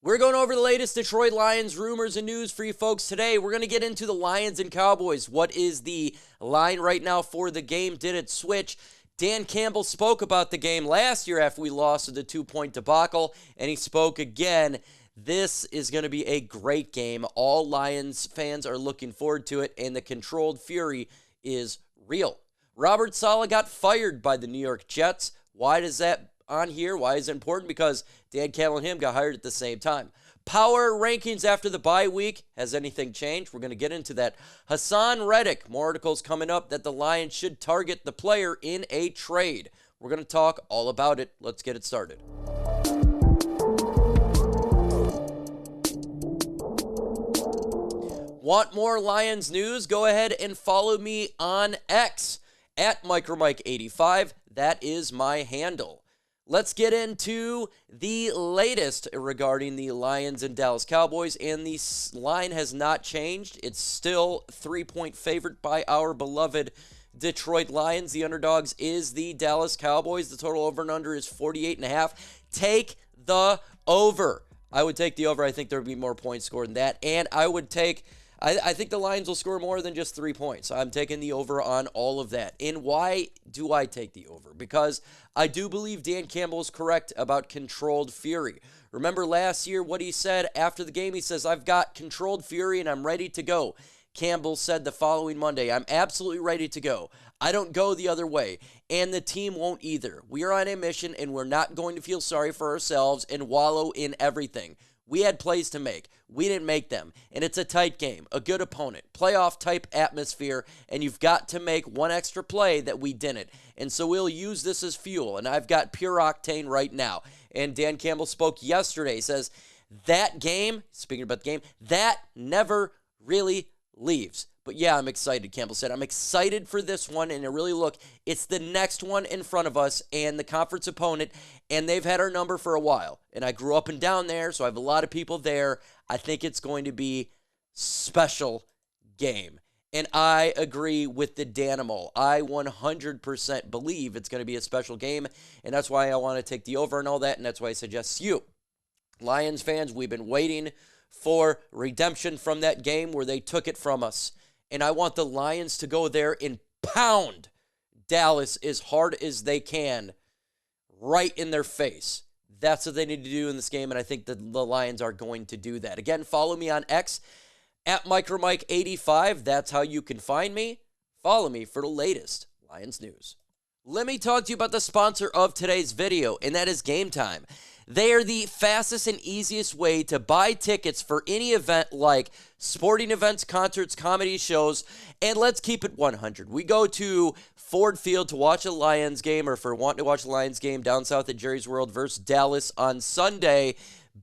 We're going over the latest Detroit Lions rumors and news for you folks today. We're going to get into the Lions and Cowboys. What is the line right now for the game? Did it switch? Dan Campbell spoke about the game last year after we lost to the 2-point debacle, and he spoke again. This is going to be a great game. All Lions fans are looking forward to it, and the controlled fury is real. Robert Saleh got fired by the New York Jets. Why does that on here? Why is it important? Because Dan Campbell and him got hired at the same time. Power rankings after the bye week. Has anything changed? We're going to get into that. Haason Reddick. More articles coming up that the Lions should target the player in a trade. We're going to talk all about it. Let's get it started. Want more Lions news? Go ahead and follow me on X at MicroMike85. That is my handle. Let's get into the latest regarding the Lions and Dallas Cowboys, and the line has not changed. It's still 3-point favorite by our beloved Detroit Lions. The underdogs is the Dallas Cowboys. The total over and under is 48.5. Take the over. I would take the over. I think there would be more points scored than that, and I think the Lions will score more than just 3 points. I'm taking the over on all of that. And why do I take the over? Because I do believe Dan Campbell is correct about controlled fury. Remember last year what he said after the game? He says, I've got controlled fury and I'm ready to go. Campbell said the following Monday, I'm absolutely ready to go. I don't go the other way, and the team won't either. We are on a mission, and we're not going to feel sorry for ourselves and wallow in everything. We had plays to make. We didn't make them. And it's a tight game, a good opponent, playoff-type atmosphere, and you've got to make one extra play that we didn't. And so we'll use this as fuel, and I've got pure octane right now. And Dan Campbell spoke yesterday. He says, that game, speaking about the game, that never really leaves. But yeah, I'm excited, Campbell said. I'm excited for this one, and it's the next one in front of us and the conference opponent, and they've had our number for a while. And I grew up and down there, so I have a lot of people there. I think it's going to be special game. And I agree with the Danimal. I 100% believe it's going to be a special game, and that's why I want to take the over and all that, and that's why I suggest you, Lions fans, we've been waiting for redemption from that game where they took it from us. And I want the Lions to go there and pound Dallas as hard as they can right in their face. That's what they need to do in this game, and I think that the Lions are going to do that. Again, follow me on X at MicroMike85. That's how you can find me. Follow me for the latest Lions news. Let me talk to you about the sponsor of today's video, and that is GameTime. They are the fastest and easiest way to buy tickets for any event like sporting events, concerts, comedy shows, and let's keep it 100. We go to Ford Field to watch a Lions game, or for wanting to watch a Lions game down south at Jerry's World versus Dallas on Sunday.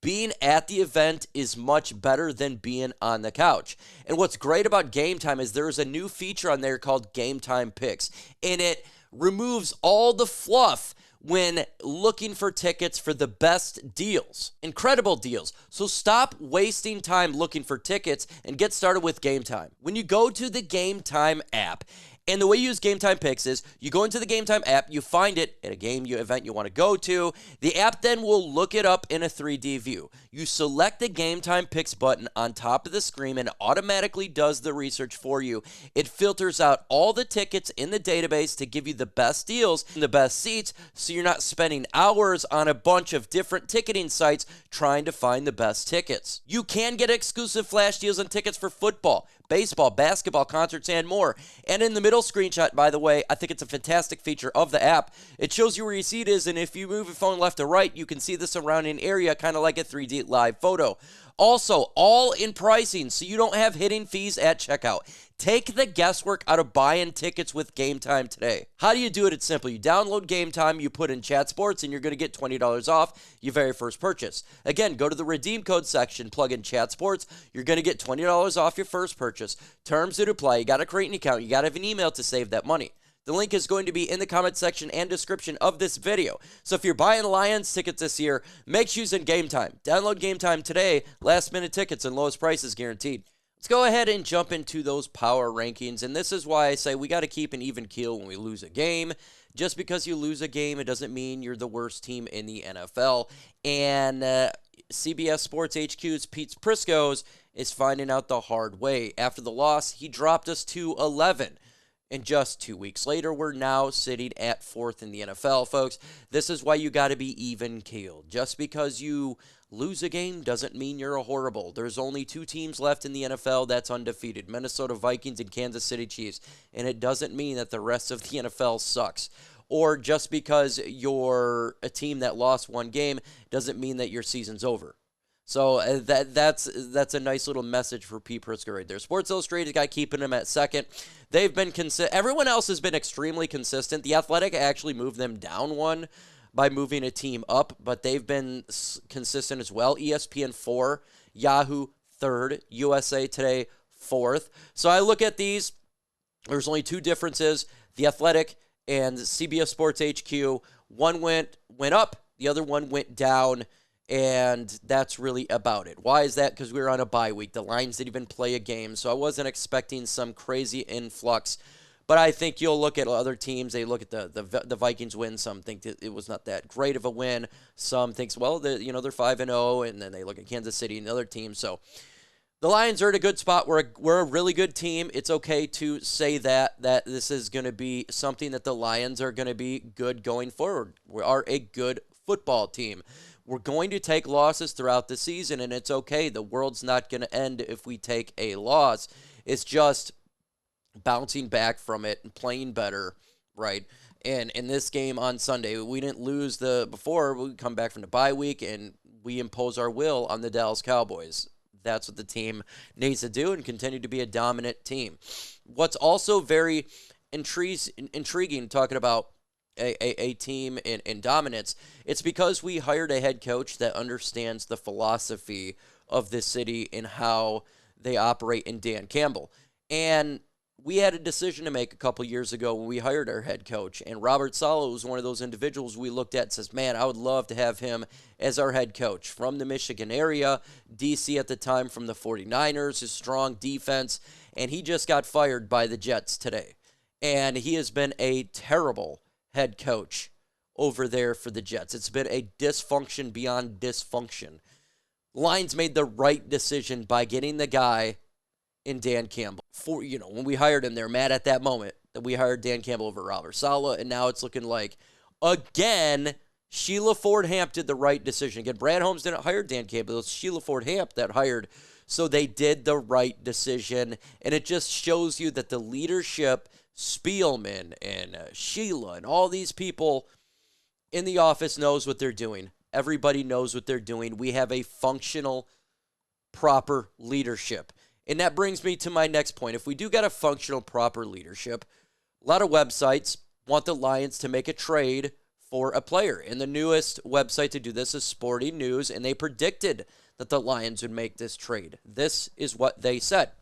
Being at the event is much better than being on the couch. And what's great about GameTime is there's a new feature on there called GameTime Picks, and it removes all the fluff when looking for tickets for the best deals. Incredible deals. So stop wasting time looking for tickets and get started with GameTime. When you go to the GameTime app, and the way you use GameTime Picks is you go into the GameTime app, you find it at a game event you want to go to. The app then will look it up in a 3D view. You select the GameTime Picks button on top of the screen and it automatically does the research for you. It filters out all the tickets in the database to give you the best deals and the best seats, so you're not spending hours on a bunch of different ticketing sites trying to find the best tickets. You can get exclusive flash deals on tickets for football, baseball, basketball, concerts, and more. And in the middle screenshot, by the way, I think it's a fantastic feature of the app. It shows you where your seat is, and if you move your phone left to right, you can see the surrounding area, kind of like a 3D live photo. Also, all in pricing, so you don't have hidden fees at checkout. Take the guesswork out of buying tickets with GameTime today. How do you do it? It's simple. You download GameTime, you put in Chat Sports, and you're going to get $20 off your very first purchase. Again, go to the redeem code section, plug in Chat Sports. You're going to get $20 off your first purchase. Terms that apply. You got to create an account. You got to have an email to save that money. The link is going to be in the comment section and description of this video. So if you're buying Lions tickets this year, make sure you're using GameTime. Download GameTime today. Last minute tickets and lowest prices guaranteed. Let's go ahead and jump into those power rankings, and this is why I say we got to keep an even keel when we lose a game. Just because you lose a game, it doesn't mean you're the worst team in the NFL, and CBS Sports HQ's Pete Prisco's is finding out the hard way. After the loss, he dropped us to 11. And just 2 weeks later, we're now sitting at 4th in the NFL, folks. This is why you got to be even-keeled. Just because you lose a game doesn't mean you're a horrible. There's only 2 teams left in the NFL that's undefeated, Minnesota Vikings and Kansas City Chiefs. And it doesn't mean that the rest of the NFL sucks. Or just because you're a team that lost 1 game doesn't mean that your season's over. So that's a nice little message for Pete Prisco right there. Sports Illustrated got keeping him at 2nd. They've been everyone else has been extremely consistent. The Athletic actually moved them down 1 by moving a team up, but they've been consistent as well. ESPN 4, Yahoo 3rd, USA Today 4th. So I look at these. There's only 2 differences. The Athletic and CBS Sports HQ. One went up, the other one went down. And that's really about it. Why is that? Because we were on a bye week. The Lions didn't even play a game, so I wasn't expecting some crazy influx. But I think you'll look at other teams. They look at the Vikings win. Some think that it was not that great of a win. Some think, well, they're 5-0, and then they look at Kansas City and other teams. So the Lions are in a good spot. We're a really good team. It's okay to say that this is going to be something that the Lions are going to be good going forward. We are a good football team. We're going to take losses throughout the season, and it's okay. The world's not going to end if we take a loss. It's just bouncing back from it and playing better, right? And in this game on Sunday, we didn't lose before. We come back from the bye week, and we impose our will on the Dallas Cowboys. That's what the team needs to do and continue to be a dominant team. What's also very intriguing, talking about a team in dominance, it's because we hired a head coach that understands the philosophy of this city and how they operate in Dan Campbell. And we had a decision to make a couple years ago when we hired our head coach, and Robert Saleh was one of those individuals we looked at and says, man, I would love to have him as our head coach. From the Michigan area, DC at the time from the 49ers, his strong defense, and he just got fired by the Jets today. And he has been a terrible head coach over there for the Jets. It's been a dysfunction beyond dysfunction. Lions made the right decision by getting the guy in Dan Campbell. When we hired him, they're mad at that moment that we hired Dan Campbell over Robert Saleh, and now it's looking like, again, Sheila Ford Hamp did the right decision. Again, Brad Holmes didn't hire Dan Campbell. It was Sheila Ford Hamp that hired. So they did the right decision, and it just shows you that the leadership, Spielman and Sheila and all these people in the office knows what they're doing. Everybody knows what they're doing. We have a functional, proper leadership. And that brings me to my next point. If we do get a functional, proper leadership, a lot of websites want the Lions to make a trade for a player. And the newest website to do this is Sporting News, and they predicted that the Lions would make this trade. This is what they said.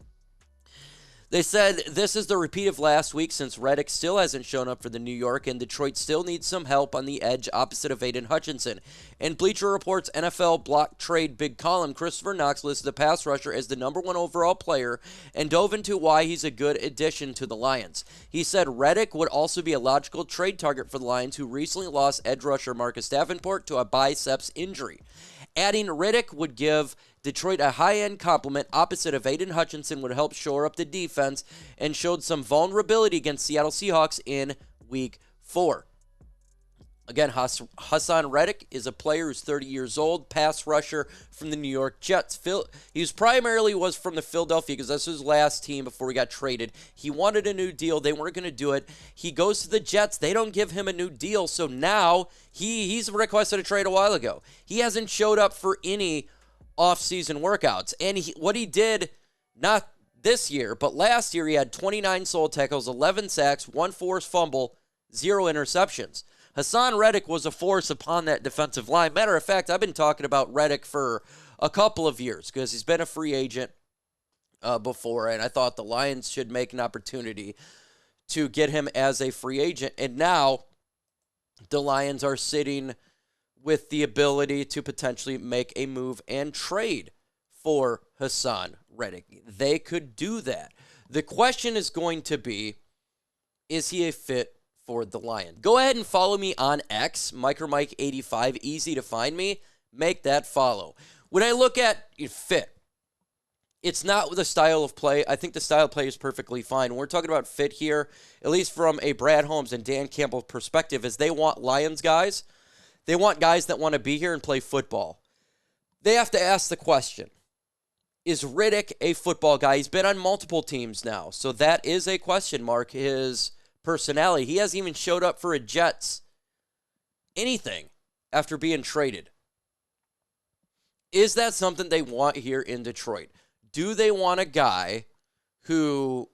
They said, this is the repeat of last week since Reddick still hasn't shown up for the New York, and Detroit still needs some help on the edge opposite of Aiden Hutchinson. In Bleacher Report's NFL block trade big column, Christopher Knox listed the pass rusher as the #1 overall player and dove into why he's a good addition to the Lions. He said Reddick would also be a logical trade target for the Lions, who recently lost edge rusher Marcus Davenport to a biceps injury. Adding Reddick would give Detroit a high-end complement opposite of Aiden Hutchinson would help shore up the defense and showed some vulnerability against Seattle Seahawks in Week 4. Again, Haason Reddick is a player who's 30 years old, pass rusher from the New York Jets. He was from the Philadelphia because that's his last team before he got traded. He wanted a new deal. They weren't going to do it. He goes to the Jets. They don't give him a new deal. So now he's requested a trade a while ago. He hasn't showed up for any off-season workouts. And what he did, not this year, but last year, he had 29 solo tackles, 11 sacks, 1 forced fumble, 0 interceptions. Haason Reddick was a force upon that defensive line. Matter of fact, I've been talking about Reddick for a couple of years because he's been a free agent before, and I thought the Lions should make an opportunity to get him as a free agent. And now the Lions are sitting with the ability to potentially make a move and trade for Haason Reddick. They could do that. The question is going to be, is he a fit for the Lions? Go ahead and follow me on X, MicroMike85, easy to find me. Make that follow. When I look at fit, it's not the style of play. I think the style of play is perfectly fine. We're talking about fit here, at least from a Brad Holmes and Dan Campbell perspective, is they want Lions guys. They want guys that want to be here and play football. They have to ask the question, is Reddick a football guy? He's been on multiple teams now, so that is a question mark, his personality. He hasn't even showed up for a Jets anything after being traded. Is that something they want here in Detroit? Do they want a guy who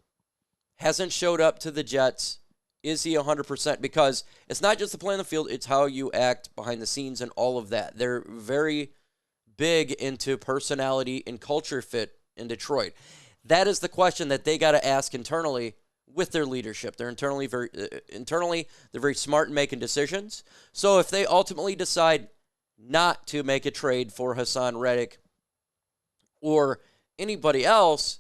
hasn't showed up to the Jets? Is he 100%? Because it's not just the play on the field, it's how you act behind the scenes and all of that. They're very big into personality and culture fit in Detroit. That is the question that they got to ask internally with their leadership. They're internally they're very smart in making decisions. So if they ultimately decide not to make a trade for Haason Reddick or anybody else,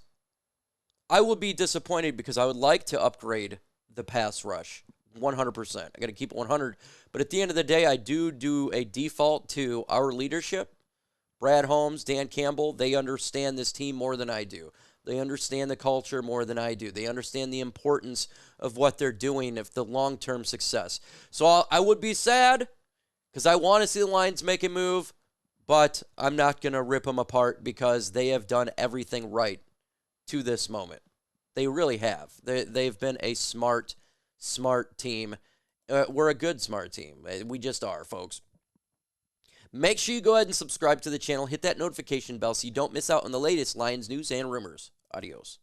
I will be disappointed because I would like to upgrade the pass rush 100%. I got to keep it 100. But at the end of the day, I do a default to our leadership. Brad Holmes, Dan Campbell, they understand this team more than I do. They understand the culture more than I do. They understand the importance of what they're doing, of the long-term success. So I would be sad because I want to see the Lions make a move, but I'm not going to rip them apart because they have done everything right to this moment. They really have. They've been a smart team. We're a good smart team. We just are, folks. Make sure you go ahead and subscribe to the channel. Hit that notification bell so you don't miss out on the latest Lions news and rumors. Adios.